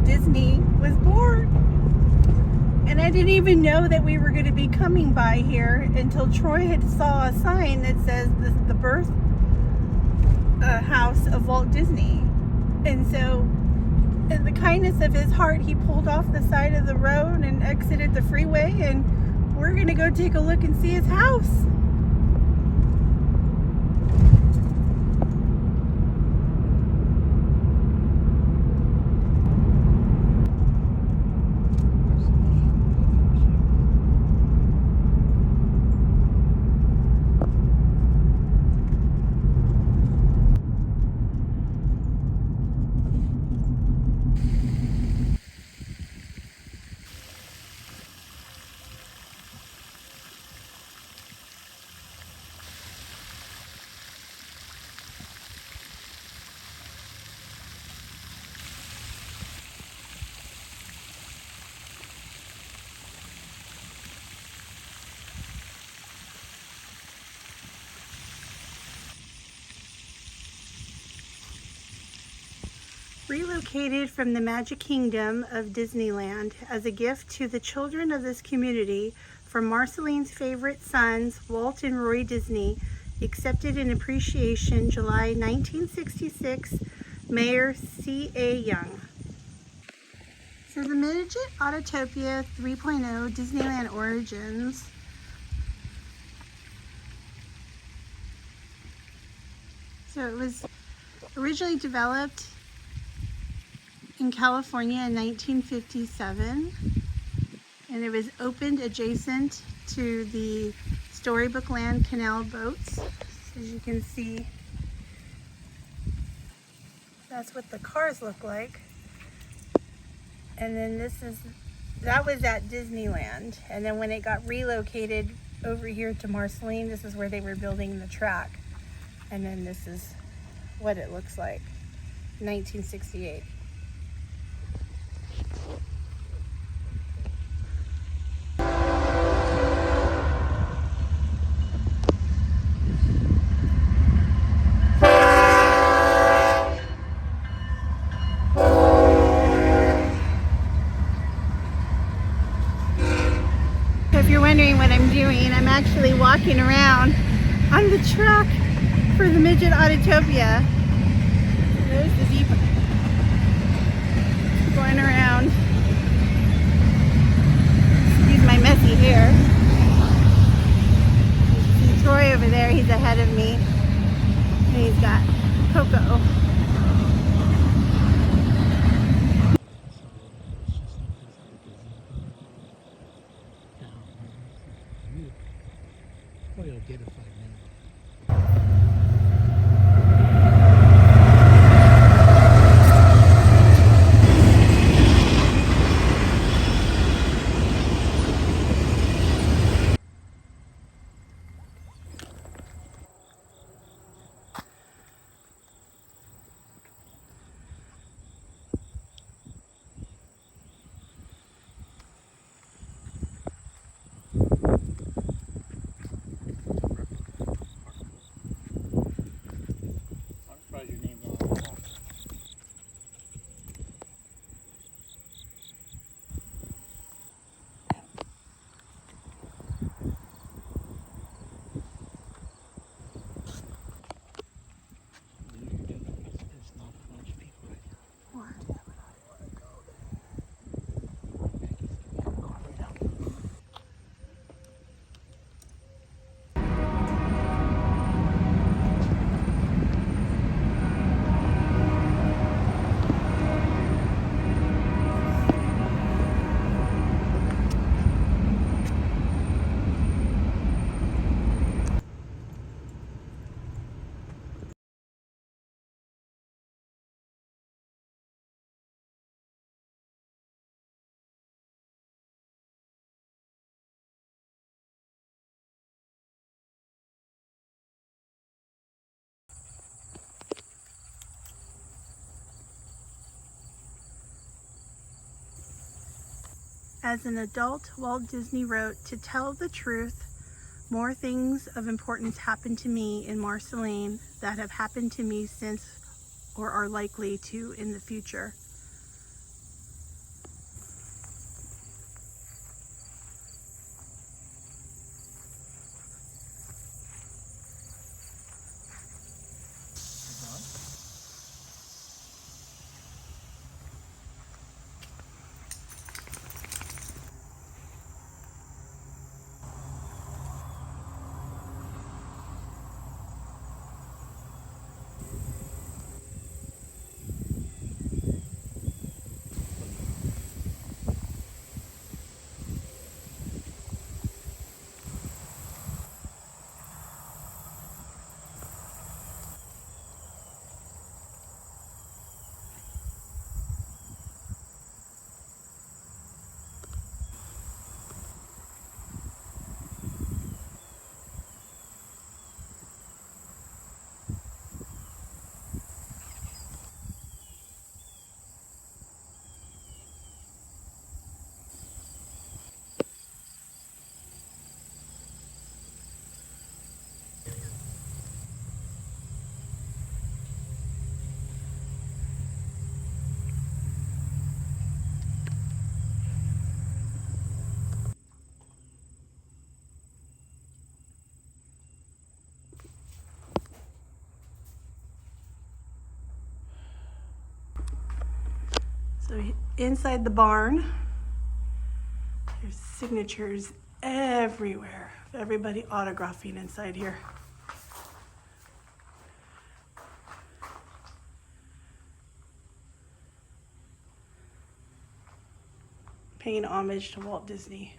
Disney was born. And I didn't even know that we were going to be coming by here until Troy had saw a sign that says the birth house of Walt Disney. And so, in the kindness of his heart, he pulled off the side of the road and exited the freeway, and we're going to go take a look and see his house. Relocated from the Magic Kingdom of Disneyland as a gift to the children of this community from Marceline's favorite sons, Walt and Roy Disney, accepted in appreciation July 1966, Mayor C.A. Young. So the Midget Autotopia 3.0 Disneyland Origins. So it was originally developed in California in 1957, and it was opened adjacent to the Storybook Land canal boats. So as you can see, that's what the cars look like. And then that was at Disneyland, and then when it got relocated over here to Marceline, this is where they were building the track, and then this is what it looks like, 1968. If you're wondering what I'm doing, I'm actually walking around on the track for the Midget Autotopia. There's the Jeep going around. Excuse my messy hair. You see Troy over there, he's ahead of me. And he's got Coco. Well, you'll get it by now. As an adult, Walt Disney wrote, "To tell the truth, more things of importance happened to me in Marceline that have happened to me since or are likely to in the future." So inside the barn, there's signatures everywhere. Everybody autographing inside here. Paying homage to Walt Disney.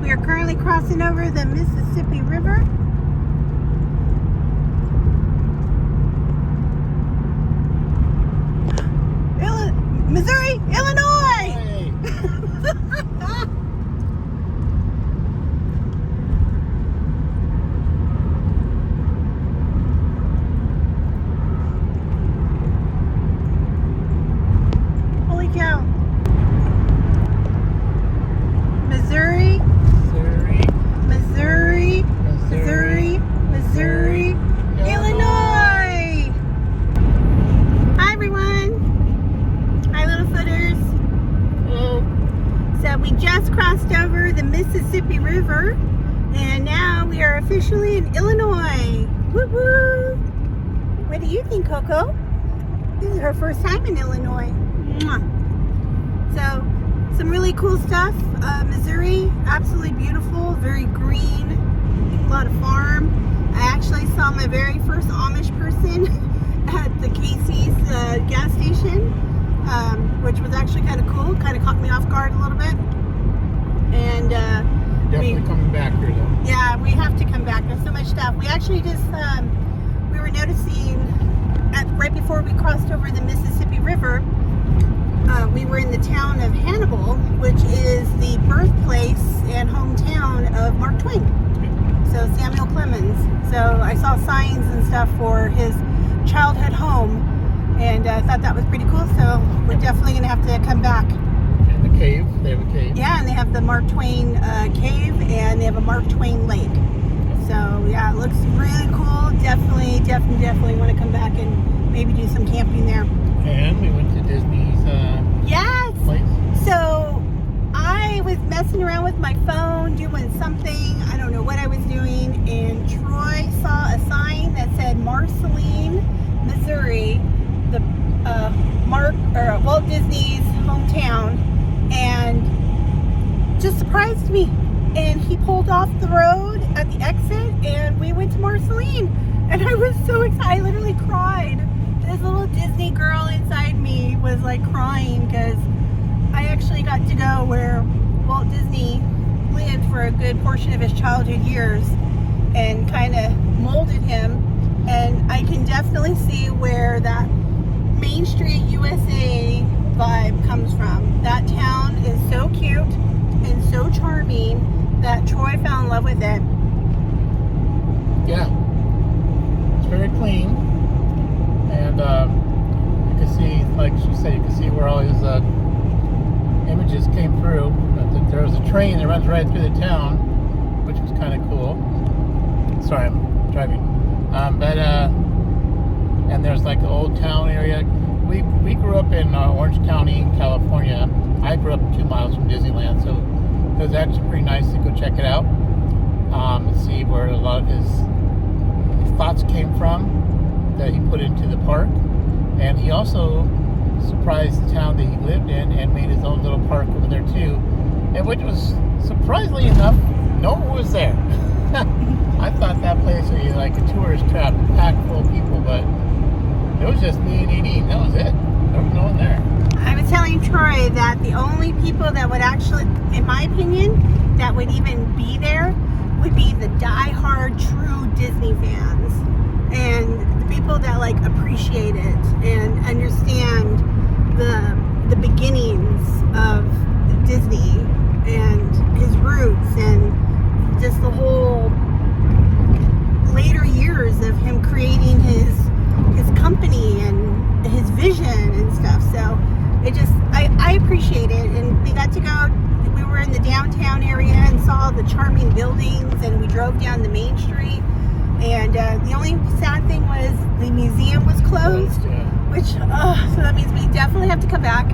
We are currently crossing over the Mississippi River. Missouri, Illinois! Hey. Holy cow. Missouri, Missouri, Missouri, Missouri, Illinois! Hi everyone! Hi little footers! Hello. So we just crossed over the Mississippi River and now we are officially in Illinois. Woo woo! What do you think, Coco? This is her first time in Illinois. Mwah. So, some really cool stuff. Missouri, absolutely beautiful, very green, a lot of farm. I actually saw my very first Amish person at the Casey's gas station, which was actually kind of cool. Kind of caught me off guard a little bit. And Definitely coming back here though. yeah, we have to come back. There's so much stuff. We actually just, we were noticing right before we crossed over the Mississippi River, we were in the town of Hannibal, which is the birthplace and hometown of Mark Twain. So Samuel Clemens. So I saw signs and stuff for his childhood home, and I thought that was pretty cool. So we're definitely going to have to come back. And the cave, they have a cave. Yeah, and they have the Mark Twain cave, and they have a Mark Twain lake. So yeah, it looks really cool. Definitely want to come back and maybe do some camping there. And we went to Disney's Yes. place. So I was messing around with my phone, doing something. I don't know what I was doing, and Troy saw a sign that said Marceline, Missouri, the Walt Disney's hometown, and just surprised me. And he pulled off the road at the exit, and we went to Marceline. And I was so excited. I literally cried. This little Disney girl inside me was like crying because I actually got to go where Walt Disney lived for a good portion of his childhood years and kind of molded him. And I can definitely see where that Main Street U.S.A. vibe comes from. That town is so cute and so charming that Troy fell in love with it. Yeah. It's very clean. And you can see, like she said, you can see where all his images came through. There was a train that runs right through the town, which was kind of cool. Sorry, I'm driving. And there's like an old town area. We grew up in Orange County, California. I grew up 2 miles from Disneyland, so it was actually pretty nice to go check it out and see where a lot of his thoughts came from that he put into the park. And he also surprised the town that he lived in and his own little park over there too, and which was surprisingly enough, no one was there. I thought that place would be like a tourist trap, packed full of people, but it was just me and Edie. That was it. There was no one there. I was telling Troy that the only people that would actually, in my opinion, that would even be there would be the die-hard true Disney fans and the people that like appreciate it and understand the beginnings of Disney and his roots and just the whole later years of him creating his company and his vision and stuff. So it just, I appreciate it. And we got to go, we were in the downtown area and saw the charming buildings, and we drove down the Main Street. And the only sad thing was the museum was closed, which, so that means we definitely have to come back.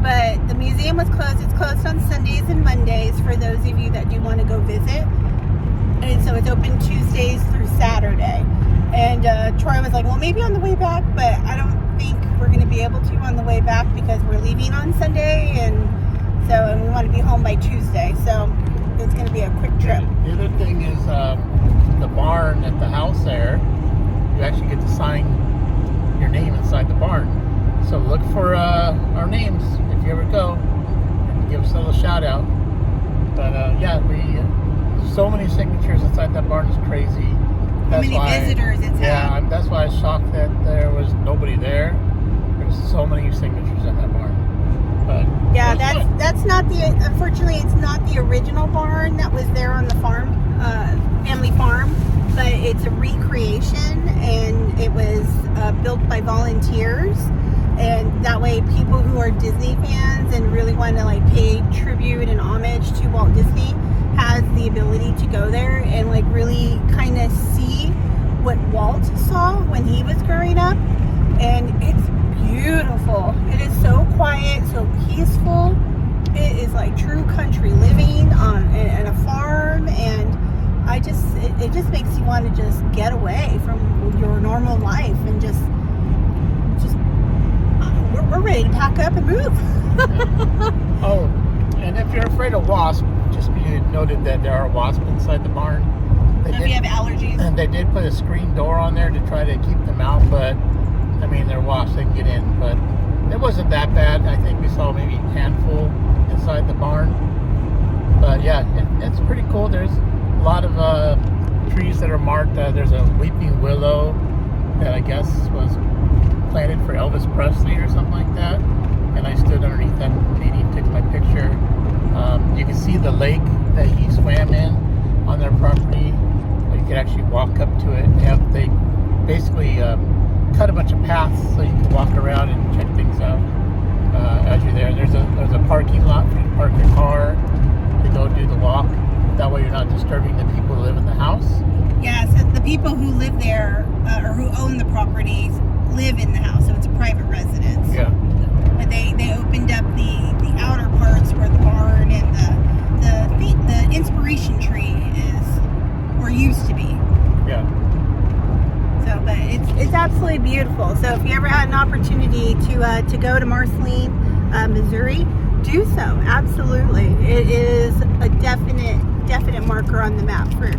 But the museum was closed. It's closed on Sundays and Mondays for those of you that do want to go visit. And so it's open Tuesdays through Saturday. And Troy was like, well, maybe on the way back, but I don't think we're going to be able to on the way back because we're leaving on Sunday, and we want to be home by Tuesday. So it's going to be a quick trip. The other thing is the barn at the house there, you actually get to sign your name inside the barn. So look for our names if you ever go, and give us a little shout out. But so many signatures inside that barn is crazy. How many visitors it's had. Yeah, that's why I was shocked that there was nobody there. There's so many signatures in that barn. But yeah, that's not unfortunately it's not the original barn that was there on the farm, family farm, but it's a recreation, and it was built by volunteers, and that way people who are Disney fans and really want to like pay tribute and homage to Walt Disney has the ability to go there and like really kind of see what Walt saw when he was growing up. And it's beautiful. It is so quiet, so peaceful. It is like true country living on a farm, and it just makes you want to just get away from your normal life and just we're ready to pack up and move. Oh, and if you're afraid of wasps, just be noted that there are wasps inside the barn. If you have allergies. And they did put a screen door on there to try to keep them out, but I mean, they're wasps, they can get in. But it wasn't that bad. I think we saw maybe a handful inside the barn. But yeah, it's pretty cool. There's a lot of trees that are marked. There's a weeping willow that I guess was planted for Elvis Presley or something like that. And I stood underneath that and he took my picture. You can see the lake that he swam in on their property. You could actually walk up to it. They basically cut a bunch of paths so you can walk around and check things out as you're there. There's a parking lot for you to park your car to go do the walk. That way you're not disturbing the people who live in the house. Yeah, so the people who live there or who own the properties live in the house, so it's a private residence. Yeah. But they opened up the outer parts where the barn and the inspiration tree used to be. Yeah. So, but it's absolutely beautiful. So if you ever had an opportunity to go to Marceline, Missouri, do so. Absolutely, it is a definite marker on the map for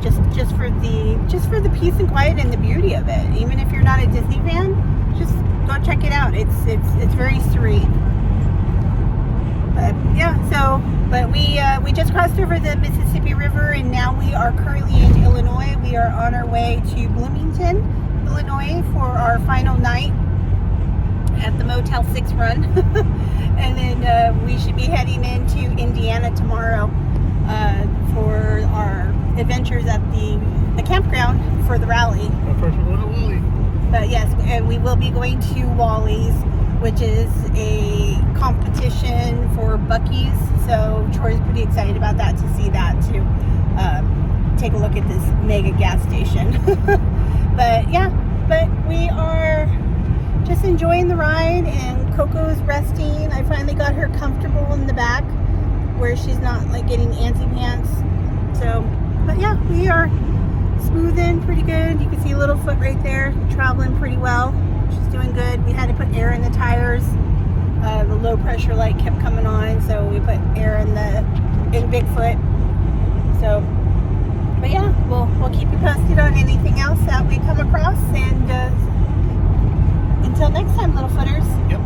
just for the peace and quiet and the beauty of it. Even if you're not a Disney fan, just go check it out. It's very serene. But yeah, but we just crossed over the Mississippi River, and now we are currently in Illinois. We are on our way to Bloomington, Illinois for our final night at the Motel 6 run. And then we should be heading into Indiana tomorrow for our adventures at the campground for the rally. But first we're going to Wally. But yes, and we will be going to Wally's, which is a competition for Buc-ee's. So Troy's pretty excited about that, to see that, to take a look at this mega gas station. But yeah, but we are just enjoying the ride, and Coco's resting. I finally got her comfortable in the back where she's not like getting antsy pants. So, but yeah, we are smoothing pretty good. You can see Littlefoot right there, traveling pretty well. She's doing good. We had to put air in the tires The low pressure light kept coming on, so we put air in Bigfoot. So, but yeah, we'll keep you posted on anything else that we come across, and until next time, little footers. Yep.